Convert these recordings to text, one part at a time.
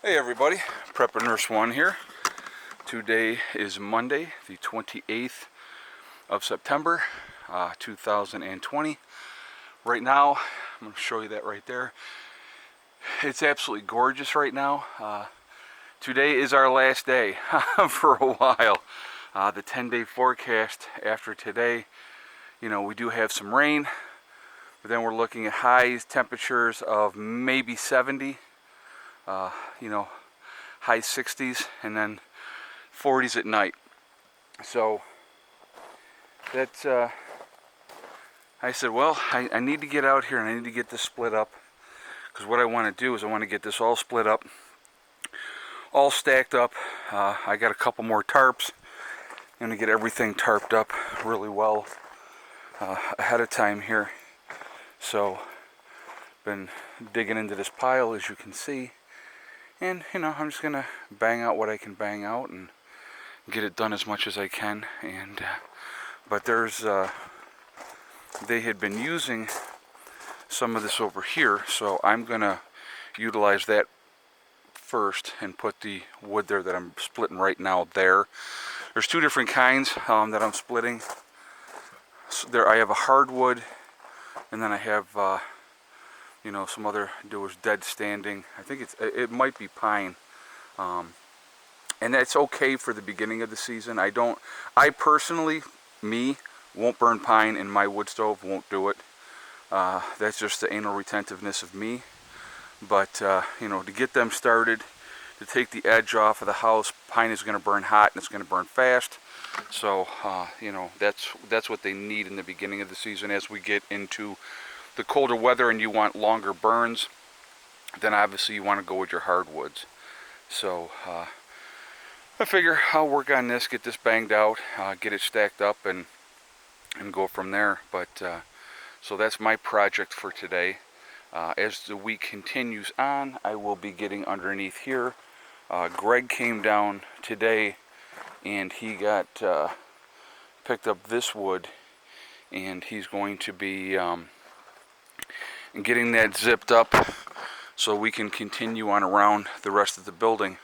Hey everybody, Prepper Nurse 1 here. Today is Monday, the 28th of September, 2020. Right now, I'm going to show you that right there. It's absolutely gorgeous right now. Today is our last day for a while. The 10-day forecast after today, we do have some rain, but then we're looking at highs temperatures of maybe 70. High 60s and then 40s at night. So that's I said, well, I need to get out here and I need to get this split up, because what I want to do is I want to get this all split up, all stacked up. I got a couple more tarps. I'm going to get everything tarped up really well ahead of time here. So been digging into this pile, as you can see. And, I'm just going to bang out what I can bang out and get it done as much as I can. And but there's, they had been using some of this over here, so I'm going to utilize that first and put the wood there that I'm splitting right now there. There's two different kinds that I'm splitting. So there I have a hardwood, and then I have some other, there was dead standing. I think it might be pine, and that's okay for the beginning of the season. I personally, won't burn pine in my wood stove. Won't do it. That's just the anal retentiveness of me. But to get them started, to take the edge off of the house, pine is going to burn hot and it's going to burn fast. So that's what they need in the beginning of the season. As we get into the colder weather and you want longer burns, then obviously you want to go with your hardwoods. So I figure I'll work on this, get this banged out, get it stacked up, and go from there. But so that's my project for today. As the week continues on, I will be getting underneath here. Greg came down today and he got picked up this wood, and he's going to be and getting that zipped up so we can continue on around the rest of the building.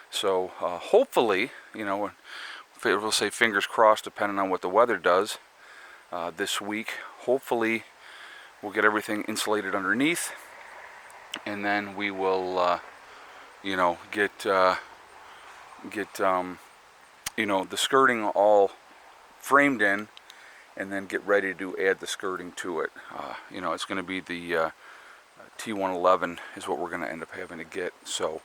So hopefully, we'll say fingers crossed, depending on what the weather does this week, hopefully we'll get everything insulated underneath, and then we will get the skirting all framed in, and then get ready to add the skirting to it. It's going to be the T111 is what we're going to end up having to get. So,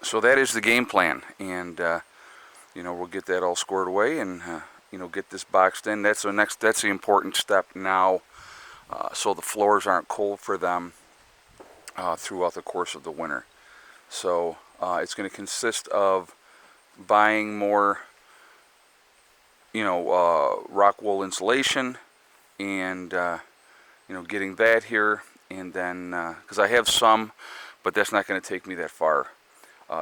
so that is the game plan, and we'll get that all squared away and get this boxed in. That's the important step now, so the floors aren't cold for them throughout the course of the winter. So it's going to consist of buying more rock wool insulation, and getting that here, and then because I have some, but that's not going to take me that far.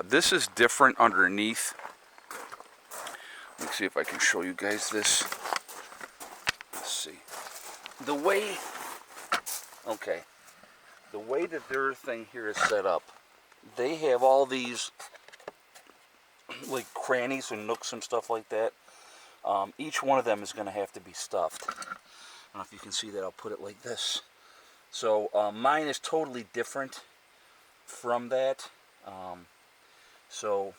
This is different underneath. Let me see if I can show you guys this. Let's see. The way that their thing here is set up, they have all these like crannies and nooks and stuff like that. Each one of them is going to have to be stuffed. I don't know if you can see that. I'll put it like this. So mine is totally different from that. So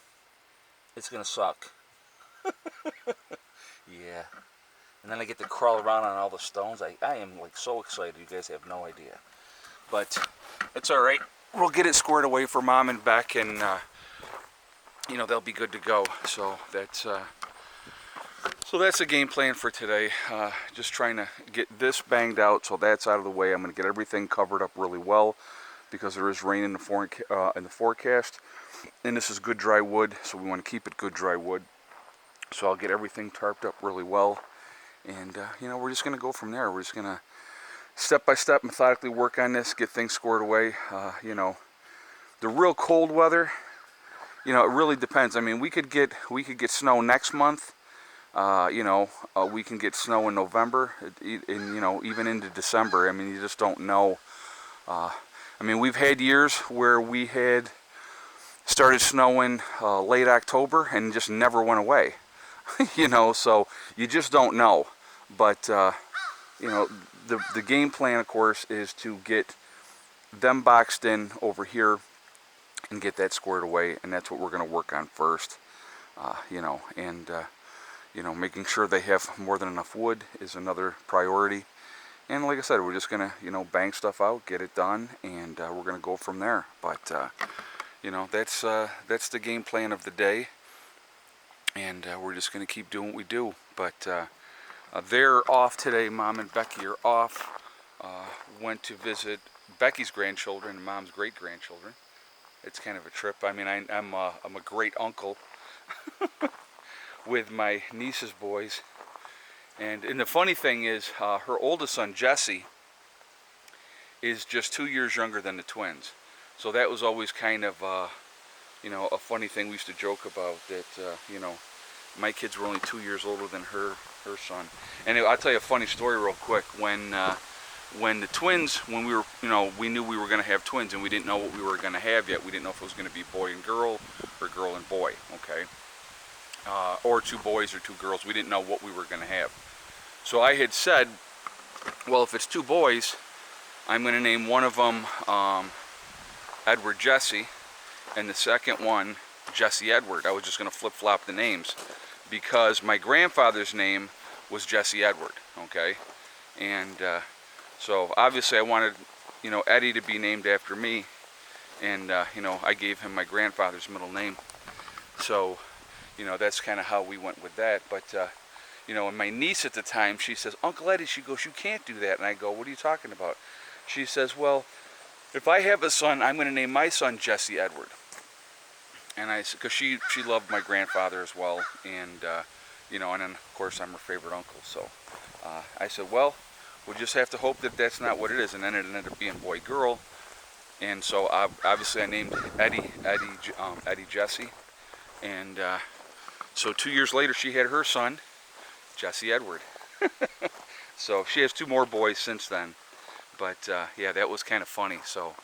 it's going to suck. Yeah. And then I get to crawl around on all the stones. I am like so excited. You guys have no idea. But it's all right. We'll get it squared away for Mom and Beck, and they'll be good to go. So that's the game plan for today. Just trying to get this banged out, so that's out of the way. I'm going to get everything covered up really well, because there is rain in the forecast, and this is good dry wood, so we want to keep it good dry wood. So I'll get everything tarped up really well, and we're just going to go from there. We're just going to step by step methodically work on this, get things squared away. The real cold weather, it really depends. I mean, we could get snow next month. We can get snow in November, and even into December. I mean, you just don't know. I mean, we've had years where we had started snowing late October and just never went away. You know, so you just don't know. But you know, the game plan, of course, is to get them boxed in over here and get that squared away, and that's what we're going to work on first. You know, and you know, making sure they have more than enough wood is another priority. And like I said, we're just going to, you know, bang stuff out, get it done, and we're going to go from there. But you know, that's the game plan of the day, and we're just going to keep doing what we do. But they're off today. Mom and Becky are off. Went to visit Becky's grandchildren and Mom's great-grandchildren. It's kind of a trip. I mean, I'm a great uncle with my niece's boys. And the funny thing is, her oldest son, Jesse, is just 2 years younger than the twins. So that was always kind of, you know, a funny thing we used to joke about, that, you know, my kids were only 2 years older than her son. And I'll tell you a funny story real quick. When the twins, when we were, you know, we knew we were going to have twins, and we didn't know what we were going to have yet. We didn't know if it was going to be boy and girl or girl and boy, okay? Or 2 boys or 2 girls. We didn't know what we were going to have. So I had said, well, if it's 2 boys, I'm going to name one of them Edward Jesse, and the second one Jesse Edward. I was just going to flip-flop the names, because my grandfather's name was Jesse Edward, okay? And so obviously I wanted, you know, Eddie to be named after me, and you know, I gave him my grandfather's middle name. So, you know, that's kind of how we went with that. But you know, and my niece at the time, she says, Uncle Eddie, she goes, you can't do that. And I go, what are you talking about? She says, well, if I have a son, I'm going to name my son Jesse Edward. And I said, because she loved my grandfather as well, and you know, and then of course I'm her favorite uncle. So I said, well, we'll just have to hope that that's not what it is. And then it ended up being boy girl, and so obviously I named Eddie Jesse, and so 2 years later she had her son Jesse Edward. So she has 2 more boys since then. But yeah, that was kind of funny. So,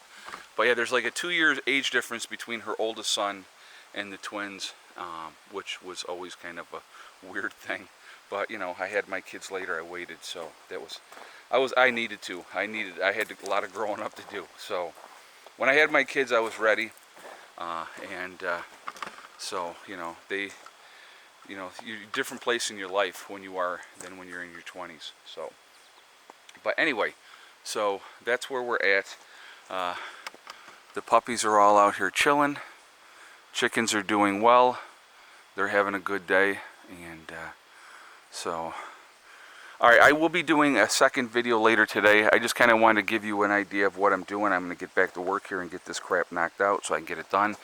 but yeah, there's like a 2-year age difference between her oldest son and the twins, which was always kind of a weird thing. But you know, I had my kids later. I waited, so that was, I needed to. I had a lot of growing up to do. So when I had my kids, I was ready, and so you know, you know, you're a different place in your life when you are than when you're in your 20s. So, but anyway, so that's where we're at. The puppies are all out here chilling. Chickens are doing well. They're having a good day, and so, all right, I will be doing a second video later today. I just kind of wanted to give you an idea of what I'm doing. I'm going to get back to work here and get this crap knocked out so I can get it done.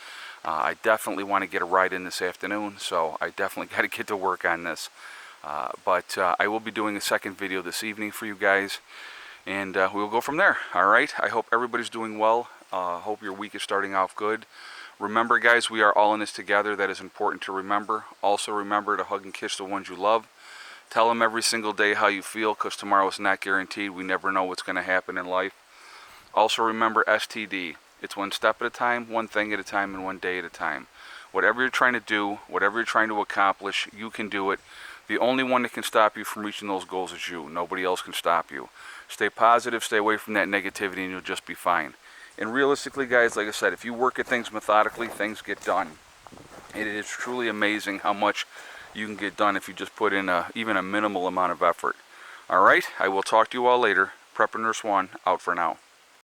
I definitely want to get a ride in this afternoon, so I definitely got to get to work on this. But I will be doing a second video this evening for you guys, and we'll go from there. All right, I hope everybody's doing well. Hope your week is starting off good. Remember, guys, we are all in this together. That is important to remember. Also remember to hug and kiss the ones you love. Tell them every single day how you feel, because tomorrow is not guaranteed. We never know what's going to happen in life. Also remember STD. It's one step at a time, one thing at a time, and one day at a time. Whatever you're trying to do, whatever you're trying to accomplish, you can do it. The only one that can stop you from reaching those goals is you. Nobody else can stop you. Stay positive, stay away from that negativity, and you'll just be fine. And realistically, guys, like I said, if you work at things methodically, things get done. It is truly amazing how much you can get done if you just put in even a minimal amount of effort. All right, I will talk to you all later. Prepper Nurse 1, out for now.